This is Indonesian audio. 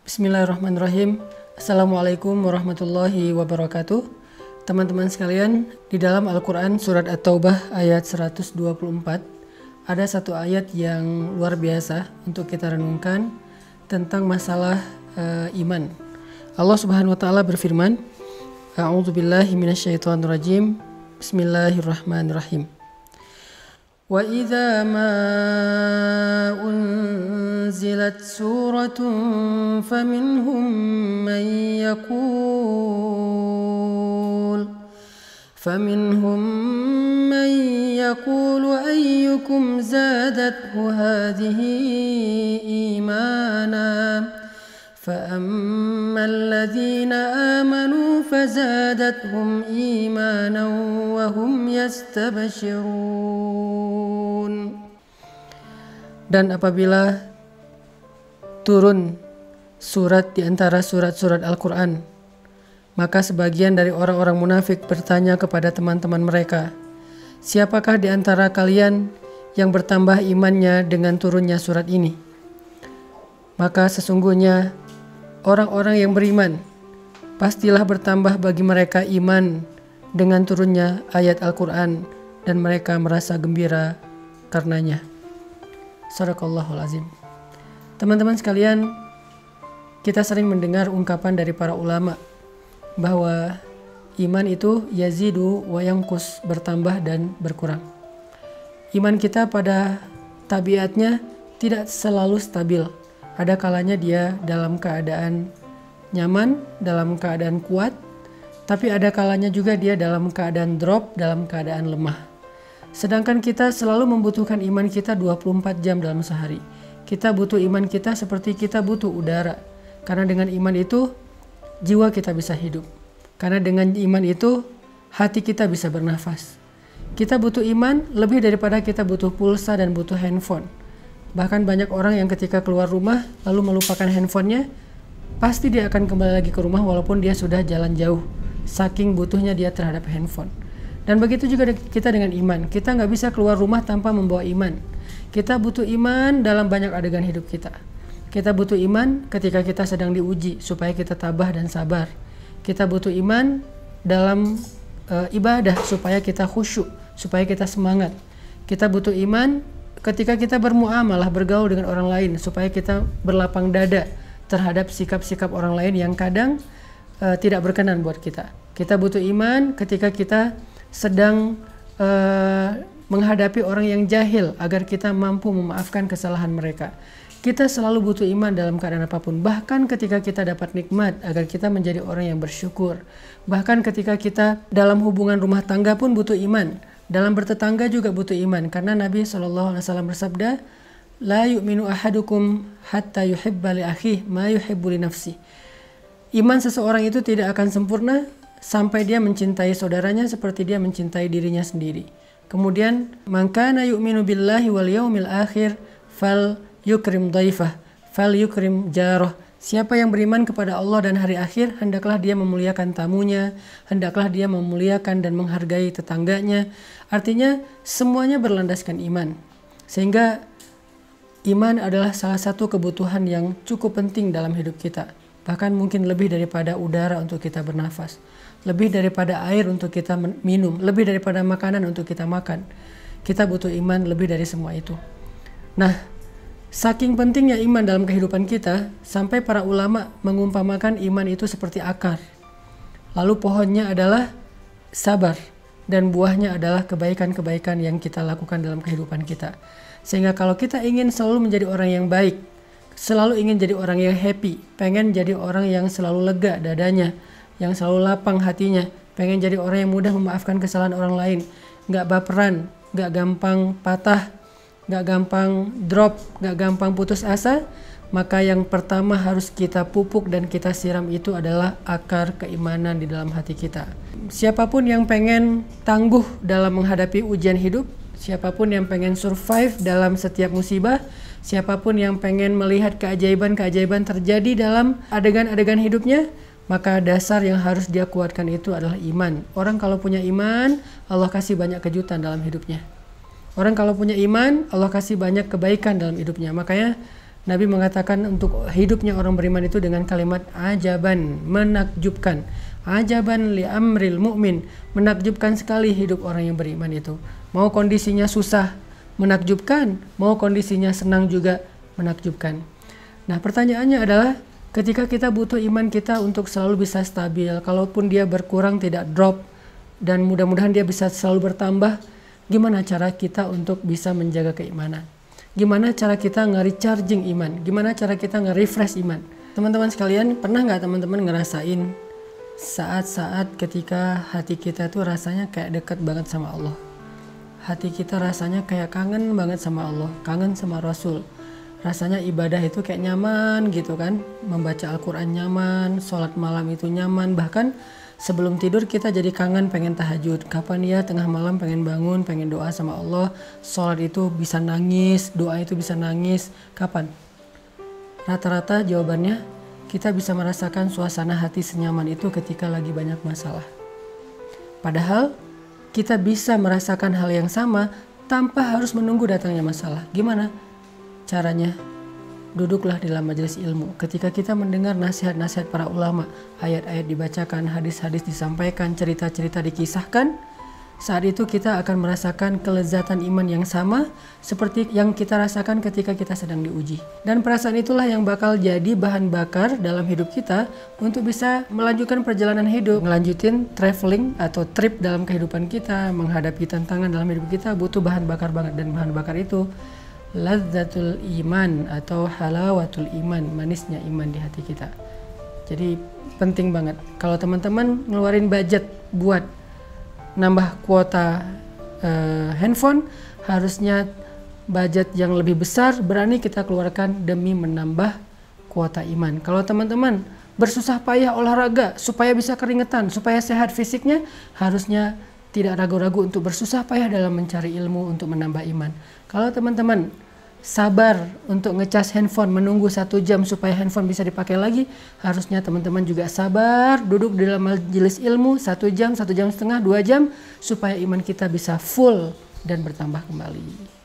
Bismillahirrahmanirrahim. Assalamualaikum warahmatullahi wabarakatuh. Teman-teman sekalian, di dalam Al-Quran surat At-Taubah ayat 124 ada satu ayat yang luar biasa untuk kita renungkan tentang masalah iman. Allah Subhanahu wa taala berfirman, A'udzubillahi minasyaitonirrajim. Bismillahirrahmanirrahim. Wa idza ma unzilat suratun faminhum man yaqulu ayyukum zadathu hadhihi imana فأما الذين آمنوا فزادتهم إيمانا وهم يستبشرون. Dan apabila turun surat di antara surat-surat Al-Quran, maka sebagian dari orang-orang munafik bertanya kepada teman-teman mereka, siapakah di antara kalian yang bertambah imannya dengan turunnya surat ini? Maka sesungguhnya orang-orang yang beriman pastilah bertambah bagi mereka iman dengan turunnya ayat Al-Quran dan mereka merasa gembira karenanya. Shadaqallahul azim. Teman-teman sekalian, kita sering mendengar ungkapan dari para ulama bahwa iman itu yazidu wa yanqus, bertambah dan berkurang. Iman kita pada tabiatnya tidak selalu stabil. Ada kalanya dia dalam keadaan nyaman, dalam keadaan kuat, tapi ada kalanya juga dia dalam keadaan drop, dalam keadaan lemah. Sedangkan kita selalu membutuhkan iman kita 24 jam dalam sehari. Kita butuh iman kita seperti kita butuh udara. Karena dengan iman itu, jiwa kita bisa hidup. Karena dengan iman itu, hati kita bisa bernafas. Kita butuh iman lebih daripada kita butuh pulsa dan butuh handphone. Bahkan banyak orang yang ketika keluar rumah lalu melupakan handphonenya, pasti dia akan kembali lagi ke rumah walaupun dia sudah jalan jauh, saking butuhnya dia terhadap handphone. Dan begitu juga kita dengan iman. Kita nggak bisa keluar rumah tanpa membawa iman. Kita butuh iman dalam banyak adegan hidup kita. Kita butuh iman ketika kita sedang diuji supaya kita tabah dan sabar. Kita butuh iman dalam ibadah supaya kita khusyuk, supaya kita semangat. Kita butuh iman ketika kita bermuamalah, bergaul dengan orang lain supaya kita berlapang dada terhadap sikap-sikap orang lain yang kadang tidak berkenan buat kita. Kita butuh iman ketika kita sedang menghadapi orang yang jahil agar kita mampu memaafkan kesalahan mereka. Kita selalu butuh iman dalam keadaan apapun. Bahkan ketika kita dapat nikmat agar kita menjadi orang yang bersyukur. Bahkan ketika kita dalam hubungan rumah tangga pun butuh iman. Dalam bertetangga juga butuh iman, karena Nabi SAW bersabda, La yu'minu ahadukum hatta yuhibba li akhihi ma yuhibbu li nafsi. Iman seseorang itu tidak akan sempurna sampai dia mencintai saudaranya seperti dia mencintai dirinya sendiri. Kemudian, man kana yu'minu billahi wal yaumil akhir fal yukrim dhaifah, fal yukrim jarah. Siapa yang beriman kepada Allah dan hari akhir, hendaklah dia memuliakan tamunya, hendaklah dia memuliakan dan menghargai tetangganya. Artinya semuanya berlandaskan iman. Sehingga iman adalah salah satu kebutuhan yang cukup penting dalam hidup kita. Bahkan mungkin lebih daripada udara untuk kita bernafas, lebih daripada air untuk kita minum, lebih daripada makanan untuk kita makan. Kita butuh iman lebih dari semua itu. Nah, saking pentingnya iman dalam kehidupan kita, sampai para ulama mengumpamakan iman itu seperti akar. Lalu pohonnya adalah sabar, dan buahnya adalah kebaikan-kebaikan yang kita lakukan dalam kehidupan kita. Sehingga kalau kita ingin selalu menjadi orang yang baik, selalu ingin jadi orang yang happy, pengen jadi orang yang selalu lega dadanya, yang selalu lapang hatinya, pengen jadi orang yang mudah memaafkan kesalahan orang lain, gak baperan, gak gampang patah, gak gampang drop, gak gampang putus asa, maka yang pertama harus kita pupuk dan kita siram itu adalah akar keimanan di dalam hati kita. Siapapun yang pengen tangguh dalam menghadapi ujian hidup, siapapun yang pengen survive dalam setiap musibah, siapapun yang pengen melihat keajaiban-keajaiban terjadi dalam adegan-adegan hidupnya, maka dasar yang harus dia kuatkan itu adalah iman. Orang kalau punya iman, Allah kasih banyak kejutan dalam hidupnya. Orang kalau punya iman, Allah kasih banyak kebaikan dalam hidupnya. Makanya Nabi mengatakan untuk hidupnya orang beriman itu dengan kalimat ajaban, menakjubkan. Ajaban li amril mu'min, menakjubkan sekali hidup orang yang beriman itu. Mau kondisinya susah, menakjubkan. Mau kondisinya senang juga, menakjubkan. Nah, pertanyaannya adalah ketika kita butuh iman kita untuk selalu bisa stabil, kalaupun dia berkurang tidak drop, dan mudah-mudahan dia bisa selalu bertambah, gimana cara kita untuk bisa menjaga keimanan? Gimana cara kita nge-recharging iman? Gimana cara kita nge-refresh iman? Teman-teman sekalian, pernah nggak teman-teman ngerasain saat-saat ketika hati kita tuh rasanya kayak dekat banget sama Allah? Hati kita rasanya kayak kangen banget sama Allah, kangen sama Rasul. Rasanya ibadah itu kayak nyaman gitu kan. Membaca Al-Quran nyaman, sholat malam itu nyaman. Bahkan sebelum tidur kita jadi kangen pengen tahajud. Kapan ya tengah malam pengen bangun, pengen doa sama Allah. Sholat itu bisa nangis, doa itu bisa nangis. Kapan? Rata-rata jawabannya kita bisa merasakan suasana hati senyaman itu ketika lagi banyak masalah. Padahal kita bisa merasakan hal yang sama tanpa harus menunggu datangnya masalah. Gimana caranya? Duduklah dalam majelis ilmu. Ketika kita mendengar nasihat-nasihat para ulama, ayat-ayat dibacakan, hadis-hadis disampaikan, cerita-cerita dikisahkan, saat itu kita akan merasakan kelezatan iman yang sama seperti yang kita rasakan ketika kita sedang diuji. Dan perasaan itulah yang bakal jadi bahan bakar dalam hidup kita untuk bisa melanjutkan perjalanan hidup, melanjutin traveling atau trip dalam kehidupan kita, menghadapi tantangan dalam hidup kita butuh bahan bakar banget. Dan bahan bakar itu lazzatul iman atau halawatul iman, manisnya iman di hati kita. Jadi penting banget kalau teman-teman ngeluarin budget buat nambah kuota handphone, harusnya budget yang lebih besar berani kita keluarkan demi menambah kuota iman. Kalau teman-teman bersusah payah olahraga supaya bisa keringetan, supaya sehat fisiknya, harusnya tidak ragu-ragu untuk bersusah payah dalam mencari ilmu untuk menambah iman. Kalau teman-teman sabar untuk ngecas handphone, menunggu 1 jam supaya handphone bisa dipakai lagi, harusnya teman-teman juga sabar duduk di dalam majelis ilmu 1 jam, 1,5 jam, 2 jam supaya iman kita bisa full dan bertambah kembali.